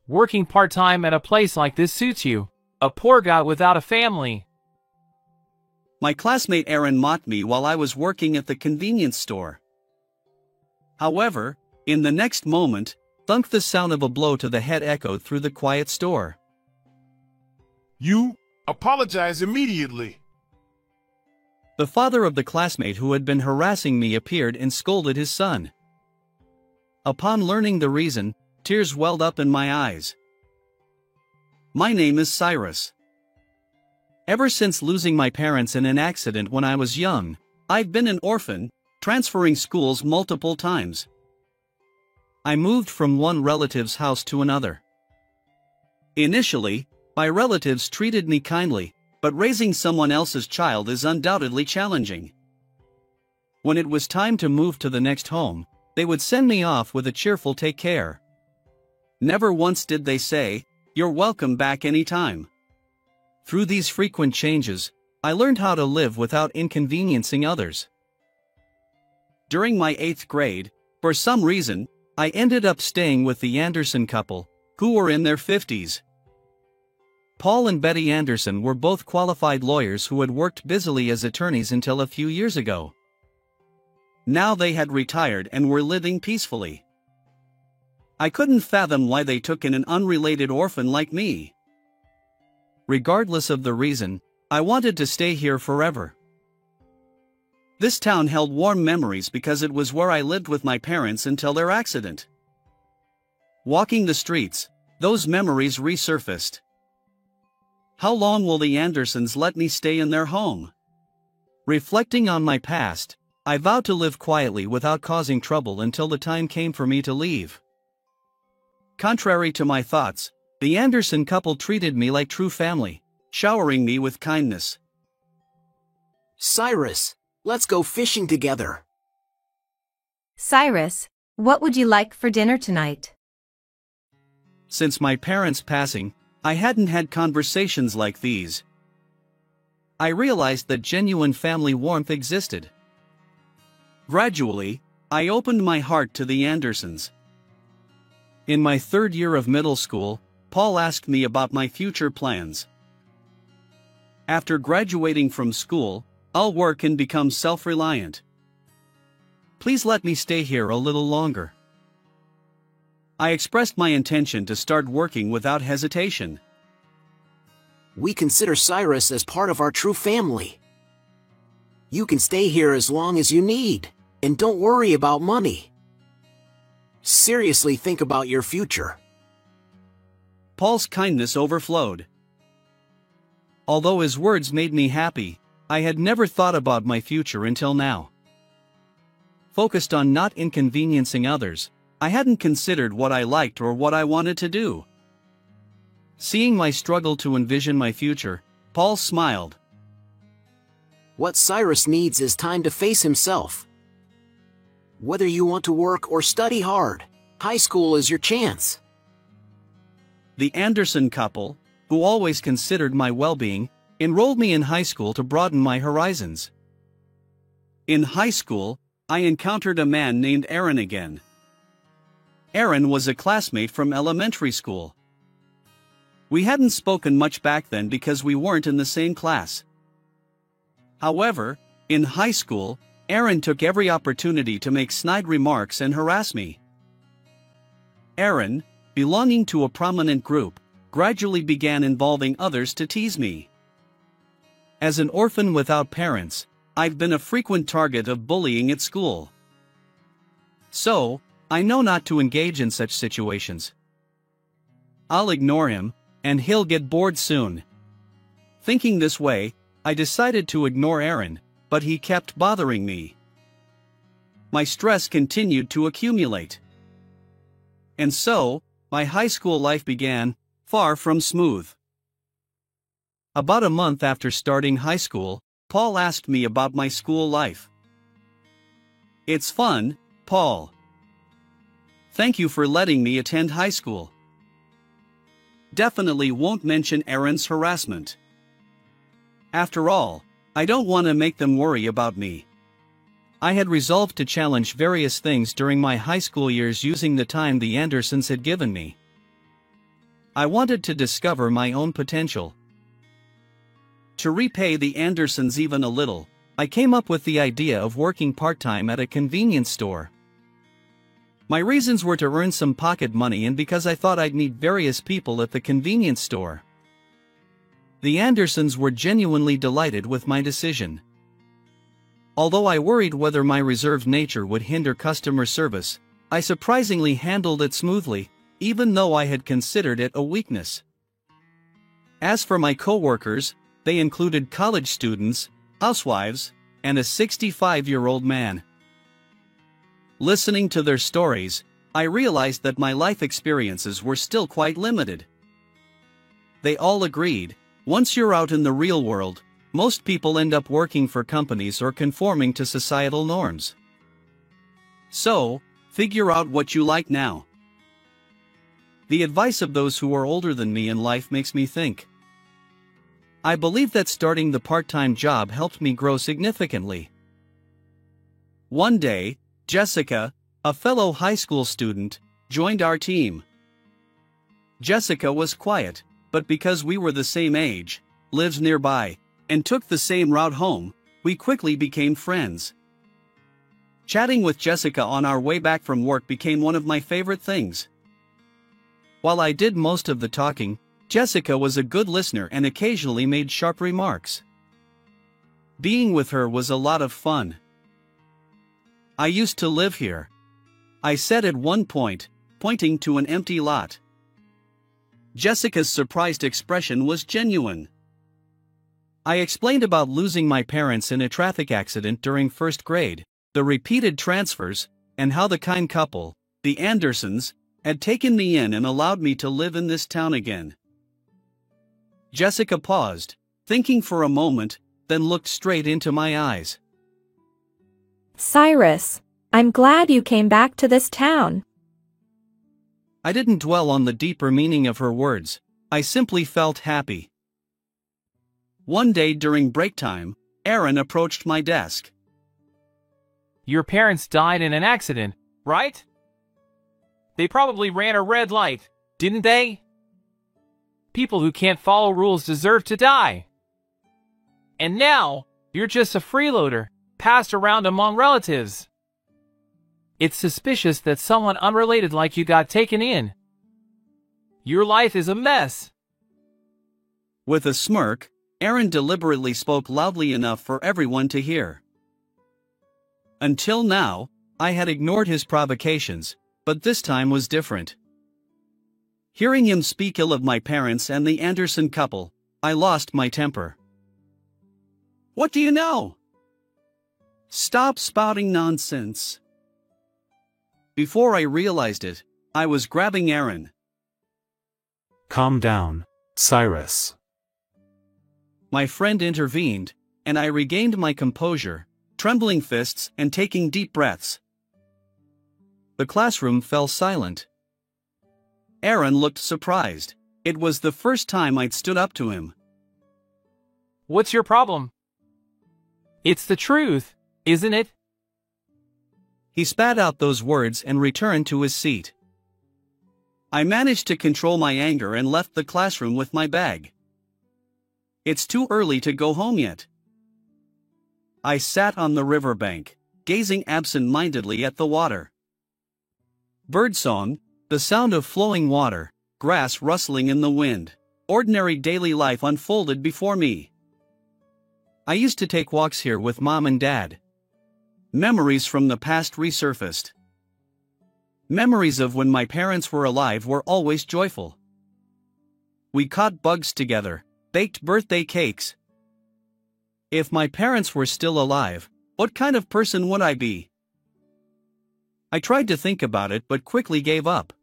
Working part-time at a place like this suits you. A poor guy without a family. My classmate Aaron mocked me while I was working at the convenience store. However, in the next moment, thunk, the sound of a blow to the head echoed through the quiet store. You apologize immediately. The father of the classmate who had been harassing me appeared and scolded his son. Upon learning the reason, tears welled up in my eyes. My name is Cyrus. Ever since losing my parents in an accident when I was young, I've been an orphan, transferring schools multiple times. I moved from one relative's house to another. Initially, my relatives treated me kindly, but raising someone else's child is undoubtedly challenging. When it was time to move to the next home, they would send me off with a cheerful "take care." Never once did they say, "You're welcome back anytime." Through these frequent changes, I learned how to live without inconveniencing others. During my 8th grade, for some reason, I ended up staying with the Anderson couple, who were in their 50s. Paul and Betty Anderson were both qualified lawyers who had worked busily as attorneys until a few years ago. Now they had retired and were living peacefully. I couldn't fathom why they took in an unrelated orphan like me. Regardless of the reason, I wanted to stay here forever. This town held warm memories because it was where I lived with my parents until their accident. Walking the streets, those memories resurfaced. How long will the Andersons let me stay in their home? Reflecting on my past, I vowed to live quietly without causing trouble until the time came for me to leave. Contrary to my thoughts, the Anderson couple treated me like true family, showering me with kindness. Cyrus, let's go fishing together. Cyrus, what would you like for dinner tonight? Since my parents' passing, I hadn't had conversations like these. I realized that genuine family warmth existed. Gradually, I opened my heart to the Andersons. In my 3rd year of middle school, Paul asked me about my future plans. After graduating from school, I'll work and become self-reliant. Please let me stay here a little longer. I expressed my intention to start working without hesitation. We consider Cyrus as part of our true family. You can stay here as long as you need, and don't worry about money. Seriously, think about your future. Paul's kindness overflowed. Although his words made me happy, I had never thought about my future until now. Focused on not inconveniencing others, I hadn't considered what I liked or what I wanted to do. Seeing my struggle to envision my future, Paul smiled. What Cyrus needs is time to face himself. Whether you want to work or study hard, high school is your chance. The Anderson couple, who always considered my well-being, enrolled me in high school to broaden my horizons. In high school, I encountered a man named Aaron again. Aaron was a classmate from elementary school. We hadn't spoken much back then because we weren't in the same class. However, in high school, Aaron took every opportunity to make snide remarks and harass me. Aaron, belonging to a prominent group, gradually began involving others to tease me. As an orphan without parents, I've been a frequent target of bullying at school. So, I know not to engage in such situations. I'll ignore him, and he'll get bored soon. Thinking this way, I decided to ignore Aaron, but he kept bothering me. My stress continued to accumulate. And so, my high school life began, far from smooth. About a month after starting high school, Paul asked me about my school life. It's fun, Paul. Thank you for letting me attend high school. Definitely won't mention Aaron's harassment. After all, I don't want to make them worry about me. I had resolved to challenge various things during my high school years using the time the Andersons had given me. I wanted to discover my own potential. To repay the Andersons even a little, I came up with the idea of working part-time at a convenience store. My reasons were to earn some pocket money and because I thought I'd meet various people at the convenience store. The Andersons were genuinely delighted with my decision. Although I worried whether my reserved nature would hinder customer service, I surprisingly handled it smoothly, even though I had considered it a weakness. As for my co-workers, they included college students, housewives, and a 65-year-old man. Listening to their stories, I realized that my life experiences were still quite limited. They all agreed, once you're out in the real world, most people end up working for companies or conforming to societal norms. So, figure out what you like now. The advice of those who are older than me in life makes me think. I believe that starting the part-time job helped me grow significantly. One day, Jessica, a fellow high school student, joined our team. Jessica was quiet, but because we were the same age, lived nearby, and took the same route home, we quickly became friends. Chatting with Jessica on our way back from work became one of my favorite things. While I did most of the talking, Jessica was a good listener and occasionally made sharp remarks. Being with her was a lot of fun. I used to live here, I said at one point, pointing to an empty lot. Jessica's surprised expression was genuine. I explained about losing my parents in a traffic accident during first grade, the repeated transfers, and how the kind couple, the Andersons, had taken me in and allowed me to live in this town again. Jessica paused, thinking for a moment, then looked straight into my eyes. Cyrus, I'm glad you came back to this town. I didn't dwell on the deeper meaning of her words, I simply felt happy. One day during break time, Aaron approached my desk. Your parents died in an accident, right? They probably ran a red light, didn't they? People who can't follow rules deserve to die. And now, you're just a freeloader, passed around among relatives. It's suspicious that someone unrelated like you got taken in. Your life is a mess. With a smirk, Aaron deliberately spoke loudly enough for everyone to hear. Until now, I had ignored his provocations, but this time was different. Hearing him speak ill of my parents and the Anderson couple, I lost my temper. What do you know? Stop spouting nonsense. Before I realized it, I was grabbing Aaron. Calm down, Cyrus. My friend intervened, and I regained my composure, trembling fists and taking deep breaths. The classroom fell silent. Aaron looked surprised. It was the first time I'd stood up to him. What's your problem? It's the truth, isn't it? He spat out those words and returned to his seat. I managed to control my anger and left the classroom with my bag. It's too early to go home yet. I sat on the riverbank, gazing absent-mindedly at the water. Birdsong, the sound of flowing water, grass rustling in the wind, ordinary daily life unfolded before me. I used to take walks here with Mom and Dad. Memories from the past resurfaced. Memories of when my parents were alive were always joyful. We caught bugs together, baked birthday cakes. If my parents were still alive, what kind of person would I be? I tried to think about it but quickly gave up.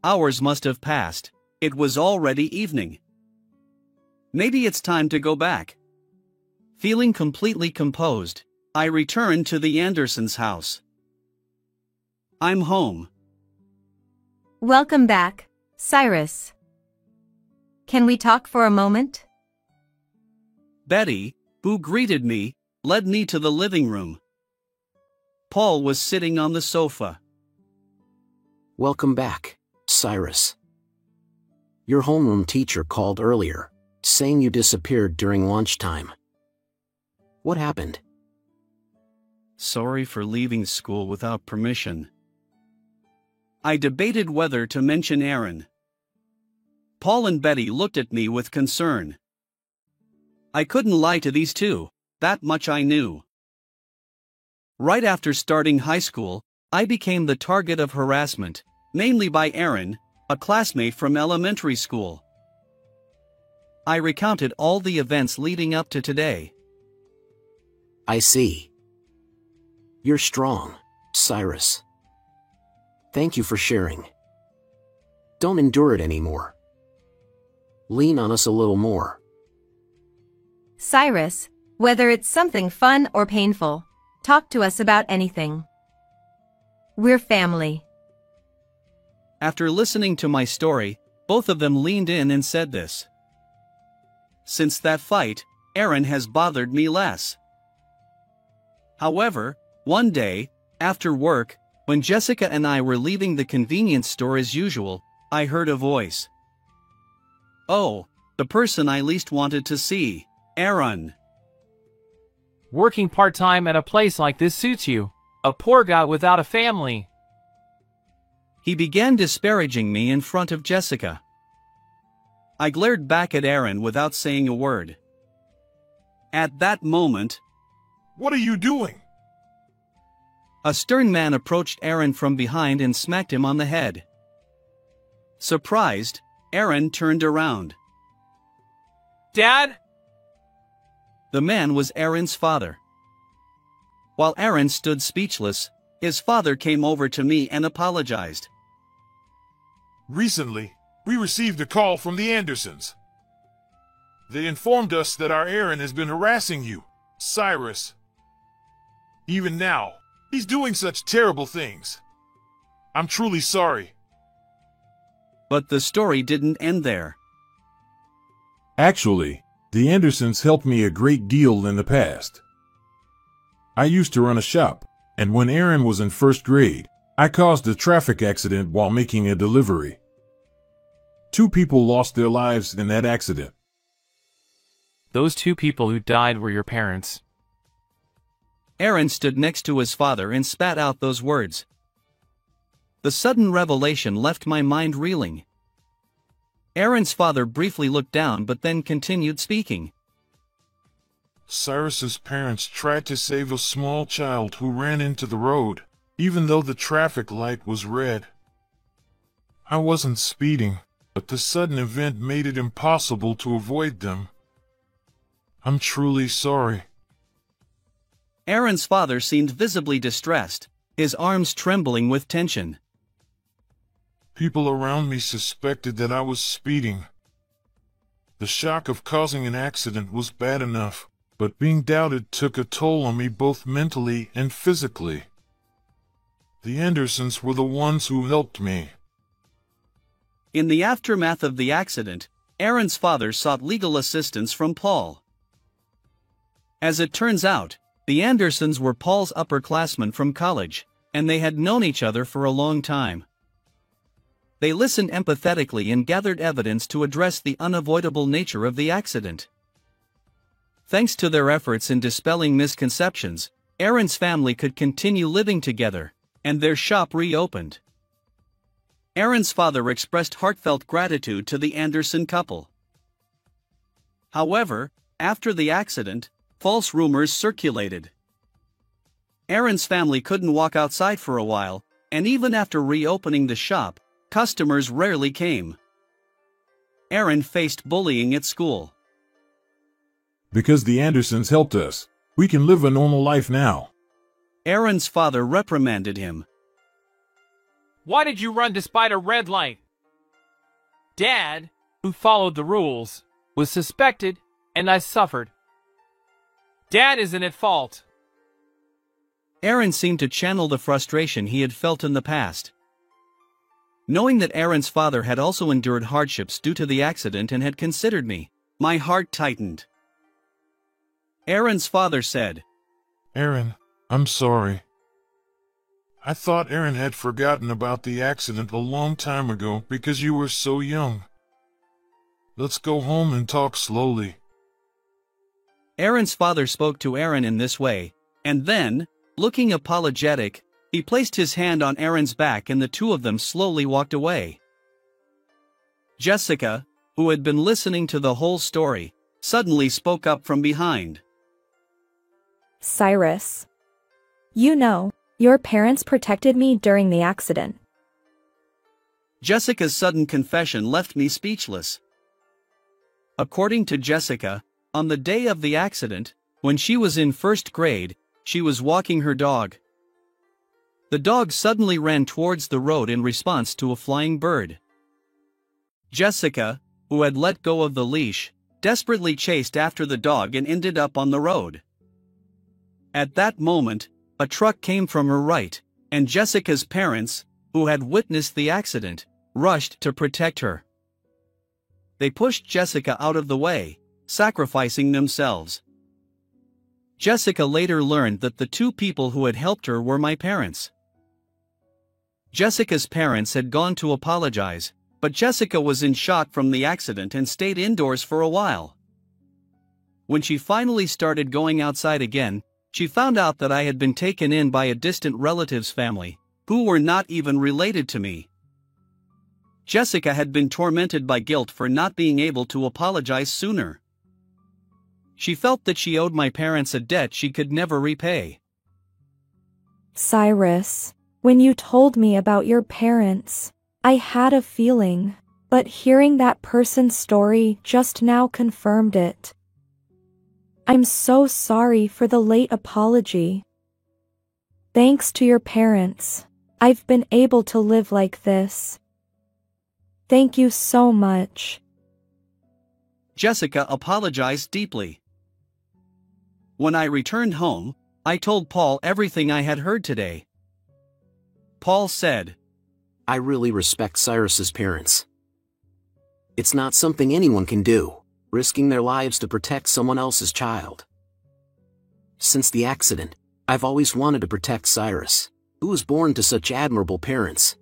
Hours must have passed. It was already evening. Maybe it's time to go back. Feeling completely composed, I returned to the Andersons' house. I'm home. Welcome back, Cyrus. Can we talk for a moment? Betty, who greeted me, led me to the living room. Paul was sitting on the sofa. Welcome back, Cyrus. Your homeroom teacher called earlier, saying you disappeared during lunchtime. What happened? Sorry for leaving school without permission. I debated whether to mention Aaron. Paul and Betty looked at me with concern. I couldn't lie to these two, that much I knew. Right after starting high school, I became the target of harassment, mainly by Aaron, a classmate from elementary school. I recounted all the events leading up to today. I see. You're strong, Cyrus. Thank you for sharing. Don't endure it anymore. Lean on us a little more. Cyrus, whether it's something fun or painful, talk to us about anything. We're family. After listening to my story, both of them leaned in and said this. Since that fight, Aaron has bothered me less. However, one day, after work, when Jessica and I were leaving the convenience store as usual, I heard a voice. Oh, the person I least wanted to see, Aaron. Working part-time at a place like this suits you. A poor guy without a family. He began disparaging me in front of Jessica. I glared back at Aaron without saying a word. At that moment, What are you doing? a stern man approached Aaron from behind and smacked him on the head. Surprised, Aaron turned around. Dad? The man was Aaron's father. While Aaron stood speechless, his father came over to me and apologized. Recently, we received a call from the Andersons. They informed us that our Aaron has been harassing you, Cyrus. Even now, he's doing such terrible things. I'm truly sorry. But the story didn't end there. Actually, the Andersons helped me a great deal in the past. I used to run a shop, and when Aaron was in first grade, I caused a traffic accident while making a delivery. 2 people lost their lives in that accident. Those 2 people who died were your parents. Aaron stood next to his father and spat out those words. The sudden revelation left my mind reeling. Aaron's father briefly looked down but then continued speaking. Cyrus's parents tried to save a small child who ran into the road, even though the traffic light was red. I wasn't speeding, but the sudden event made it impossible to avoid them. I'm truly sorry. Aaron's father seemed visibly distressed, his arms trembling with tension. People around me suspected that I was speeding. The shock of causing an accident was bad enough, but being doubted took a toll on me both mentally and physically. The Andersons were the ones who helped me. In the aftermath of the accident, Aaron's father sought legal assistance from Paul. As it turns out, the Andersons were Paul's upperclassmen from college, and they had known each other for a long time. They listened empathetically and gathered evidence to address the unavoidable nature of the accident. Thanks to their efforts in dispelling misconceptions, Aaron's family could continue living together, and their shop reopened. Aaron's father expressed heartfelt gratitude to the Anderson couple. However, after the accident, false rumors circulated. Aaron's family couldn't walk outside for a while, and even after reopening the shop, customers rarely came. Aaron faced bullying at school. Because the Andersons helped us, we can live a normal life now. Aaron's father reprimanded him. Why did you run despite a red light? Dad, who followed the rules, was suspected, and I suffered. Dad isn't at fault. Aaron seemed to channel the frustration he had felt in the past. Knowing that Aaron's father had also endured hardships due to the accident and had considered me, my heart tightened. Aaron's father said, Aaron, I'm sorry. I thought Aaron had forgotten about the accident a long time ago because you were so young. Let's go home and talk slowly. Aaron's father spoke to Aaron in this way, and then, looking apologetic, he placed his hand on Aaron's back and the two of them slowly walked away. Jessica, who had been listening to the whole story, suddenly spoke up from behind. Cyrus. You know, your parents protected me during the accident. Jessica's sudden confession left me speechless. According to Jessica, on the day of the accident, when she was in first grade, she was walking her dog. The dog suddenly ran towards the road in response to a flying bird. Jessica, who had let go of the leash, desperately chased after the dog and ended up on the road. At that moment, a truck came from her right, and Jessica's parents, who had witnessed the accident, rushed to protect her. They pushed Jessica out of the way, sacrificing themselves. Jessica later learned that the two people who had helped her were my parents. Jessica's parents had gone to apologize, but Jessica was in shock from the accident and stayed indoors for a while. When she finally started going outside again, she found out that I had been taken in by a distant relative's family, who were not even related to me. Jessica had been tormented by guilt for not being able to apologize sooner. She felt that she owed my parents a debt she could never repay. Cyrus, when you told me about your parents, I had a feeling, but hearing that person's story just now confirmed it. I'm so sorry for the late apology. Thanks to your parents, I've been able to live like this. Thank you so much. Jessica apologized deeply. When I returned home, I told Paul everything I had heard today. Paul said, I really respect Cyrus's parents. It's not something anyone can do, risking their lives to protect someone else's child. Since the accident, I've always wanted to protect Cyrus, who was born to such admirable parents.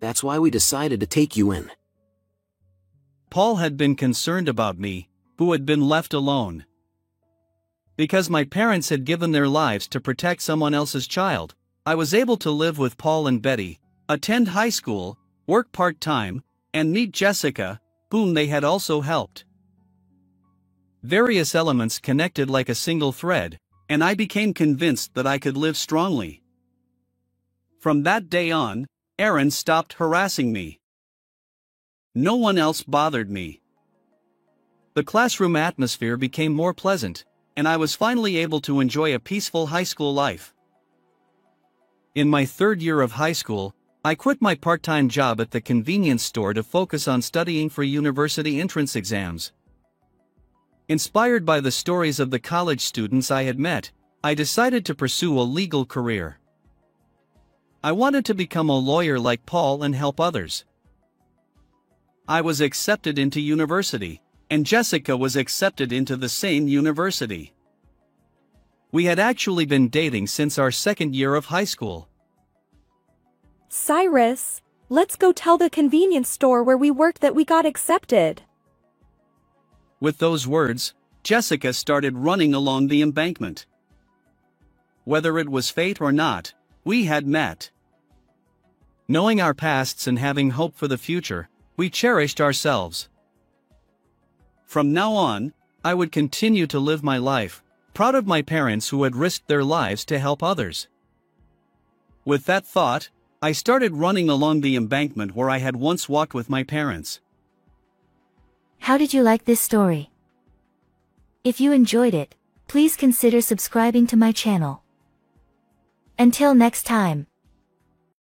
That's why we decided to take you in. Paul had been concerned about me, who had been left alone. Because my parents had given their lives to protect someone else's child, I was able to live with Paul and Betty, attend high school, work part-time, and meet Jessica, whom they had also helped. Various elements connected like a single thread, and I became convinced that I could live strongly. From that day on, Aaron stopped harassing me. No one else bothered me. The classroom atmosphere became more pleasant, and I was finally able to enjoy a peaceful high school life. In my third year of high school, I quit my part-time job at the convenience store to focus on studying for university entrance exams. Inspired by the stories of the college students I had met, I decided to pursue a legal career. I wanted to become a lawyer like Paul and help others. I was accepted into university, and Jessica was accepted into the same university. We had actually been dating since our second year of high school. Cyrus, let's go tell the convenience store where we worked that we got accepted. With those words, Jessica started running along the embankment. Whether it was fate or not, we had met. Knowing our pasts and having hope for the future, we cherished ourselves. From now on, I would continue to live my life, proud of my parents who had risked their lives to help others. With that thought, I started running along the embankment where I had once walked with my parents. How did you like this story? If you enjoyed it, please consider subscribing to my channel. Until next time.